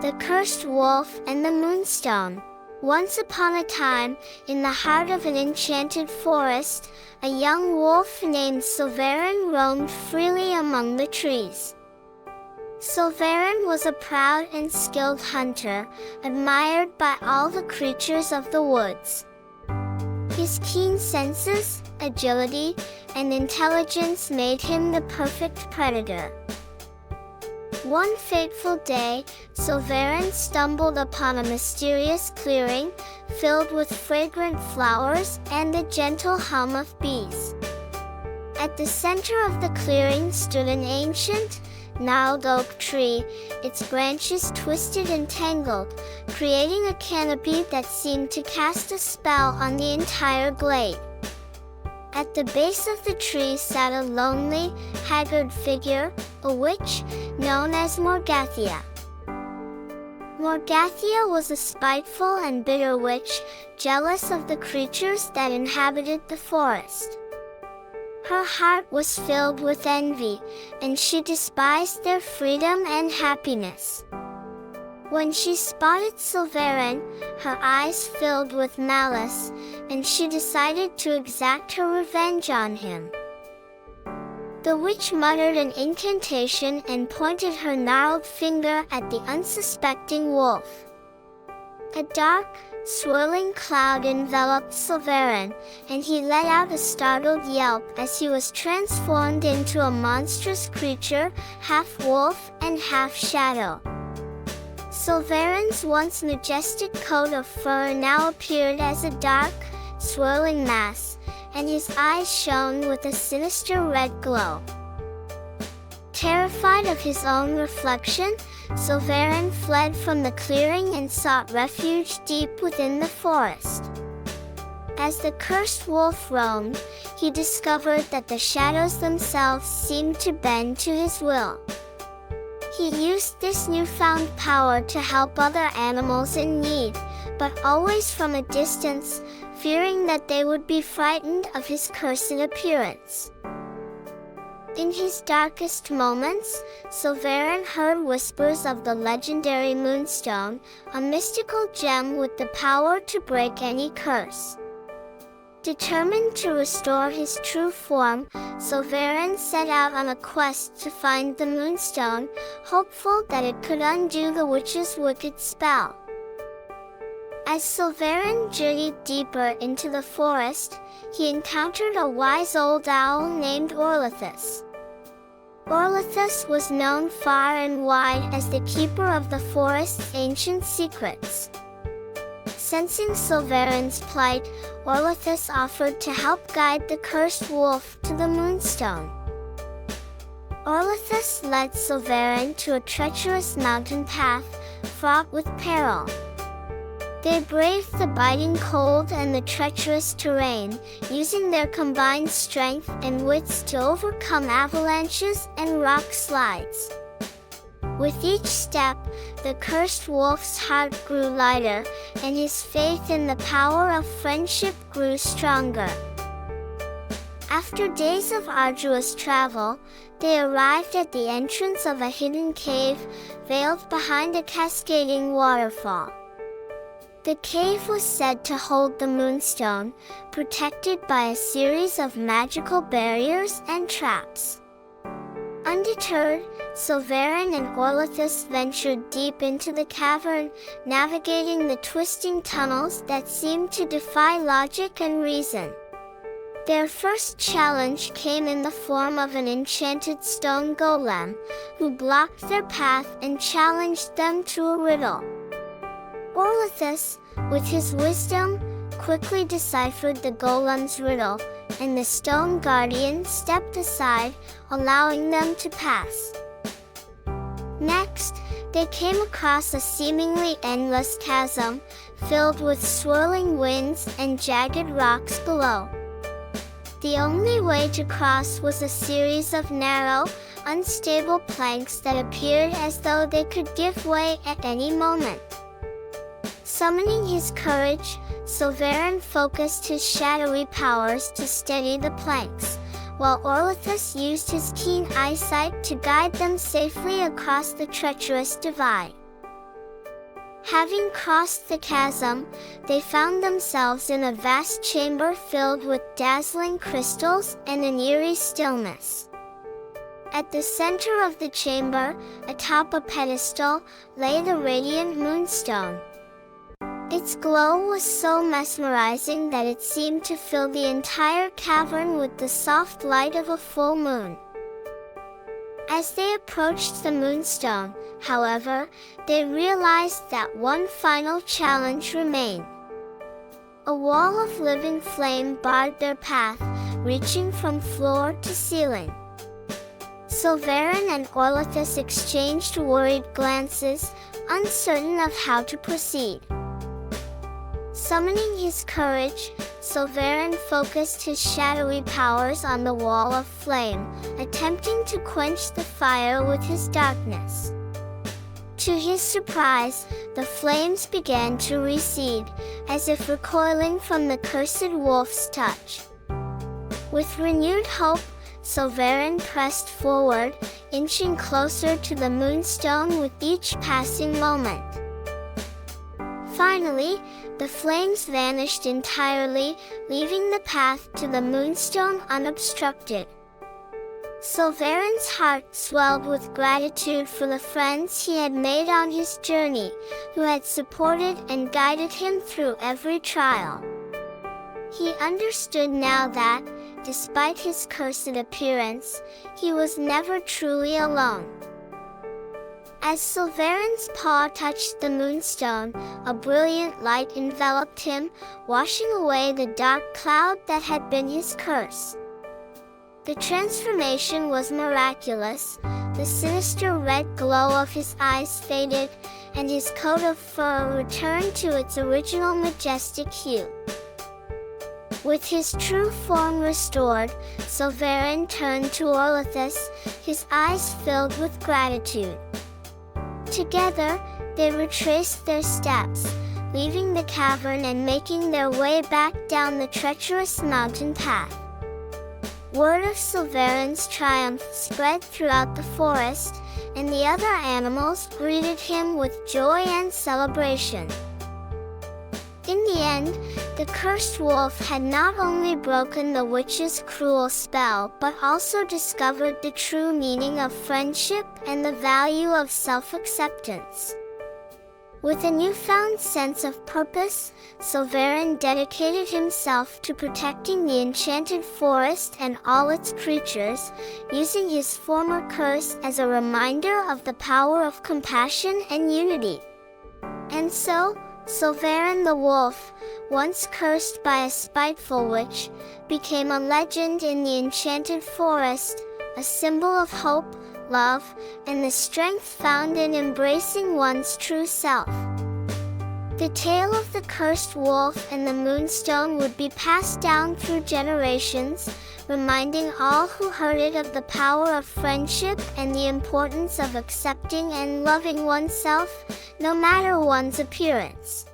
The Cursed Wolf and the Moonstone. Once upon a time, in the heart of an enchanted forest, a young wolf named Sylvaran roamed freely among the trees. Sylvaran was a proud and skilled hunter, admired by all the creatures of the woods. His keen senses, agility, and intelligence made him the perfect predator. One fateful day, Sylvaran stumbled upon a mysterious clearing, filled with fragrant flowers and the gentle hum of bees. At the center of the clearing stood an ancient, gnarled oak tree, its branches twisted and tangled, creating a canopy that seemed to cast a spell on the entire glade. At the base of the tree sat a lonely, haggard figure, a witch, known as Morgathia. Morgathia was a spiteful and bitter witch, jealous of the creatures that inhabited the forest. Her heart was filled with envy, and she despised their freedom and happiness. When she spotted Sylvaran, her eyes filled with malice, and she decided to exact her revenge on him. The witch muttered an incantation and pointed her gnarled finger at the unsuspecting wolf. A dark, swirling cloud enveloped Sylvaran, and he let out a startled yelp as he was transformed into a monstrous creature, half wolf and half shadow. Sylvaran's once majestic coat of fur now appeared as a dark, swirling mass, and his eyes shone with a sinister red glow. Terrified of his own reflection, Sylvaran fled from the clearing and sought refuge deep within the forest. As the cursed wolf roamed, he discovered that the shadows themselves seemed to bend to his will. He used this newfound power to help other animals in need, but always from a distance, fearing that they would be frightened of his cursed appearance. In his darkest moments, Sylvaran heard whispers of the legendary Moonstone, a mystical gem with the power to break any curse. Determined to restore his true form, Sylvaran set out on a quest to find the Moonstone, hopeful that it could undo the witch's wicked spell. As Sylvaran journeyed deeper into the forest, he encountered a wise old owl named Orlathus. Orlathus was known far and wide as the keeper of the forest's ancient secrets. Sensing Sylvaran's plight, Orlathus offered to help guide the cursed wolf to the Moonstone. Orlathus led Sylvaran to a treacherous mountain path, fraught with peril. They braved the biting cold and the treacherous terrain, using their combined strength and wits to overcome avalanches and rock slides. With each step, the cursed wolf's heart grew lighter, and his faith in the power of friendship grew stronger. After days of arduous travel, they arrived at the entrance of a hidden cave, veiled behind a cascading waterfall. The cave was said to hold the Moonstone, protected by a series of magical barriers and traps. Undeterred, Sylvaran and Orlathus ventured deep into the cavern, navigating the twisting tunnels that seemed to defy logic and reason. Their first challenge came in the form of an enchanted stone golem, who blocked their path and challenged them to a riddle. Orlathus, with his wisdom, quickly deciphered the golem's riddle, and the stone guardian stepped aside, allowing them to pass. Next, they came across a seemingly endless chasm, filled with swirling winds and jagged rocks below. The only way to cross was a series of narrow, unstable planks that appeared as though they could give way at any moment. Summoning his courage, Sylvaran focused his shadowy powers to steady the planks, while Orlathus used his keen eyesight to guide them safely across the treacherous divide. Having crossed the chasm, they found themselves in a vast chamber filled with dazzling crystals and an eerie stillness. At the center of the chamber, atop a pedestal, lay the radiant Moonstone. Its glow was so mesmerizing that it seemed to fill the entire cavern with the soft light of a full moon. As they approached the Moonstone, however, they realized that one final challenge remained. A wall of living flame barred their path, reaching from floor to ceiling. Sylvaran and Orlathus exchanged worried glances, uncertain of how to proceed. Summoning his courage, Sylvaran focused his shadowy powers on the wall of flame, attempting to quench the fire with his darkness. To his surprise, the flames began to recede, as if recoiling from the cursed wolf's touch. With renewed hope, Sylvaran pressed forward, inching closer to the Moonstone with each passing moment. Finally, the flames vanished entirely, leaving the path to the Moonstone unobstructed. Sylvaran's heart swelled with gratitude for the friends he had made on his journey, who had supported and guided him through every trial. He understood now that, despite his cursed appearance, he was never truly alone. As Sylvaran's paw touched the Moonstone, a brilliant light enveloped him, washing away the dark cloud that had been his curse. The transformation was miraculous. The sinister red glow of his eyes faded, and his coat of fur returned to its original majestic hue. With his true form restored, Sylvaran turned to Orlathus, his eyes filled with gratitude. Together, they retraced their steps, leaving the cavern and making their way back down the treacherous mountain path. Word of Sylvaran's triumph spread throughout the forest, and the other animals greeted him with joy and celebration. In the end, the cursed wolf had not only broken the witch's cruel spell but also discovered the true meaning of friendship and the value of self-acceptance. With a newfound sense of purpose, Sylvaran dedicated himself to protecting the enchanted forest and all its creatures, using his former curse as a reminder of the power of compassion and unity. And so, Sylvaran the wolf, once cursed by a spiteful witch, became a legend in the enchanted forest, a symbol of hope, love, and the strength found in embracing one's true self. The tale of the cursed wolf and the Moonstone would be passed down through generations, reminding all who heard it of the power of friendship and the importance of accepting and loving oneself, no matter one's appearance.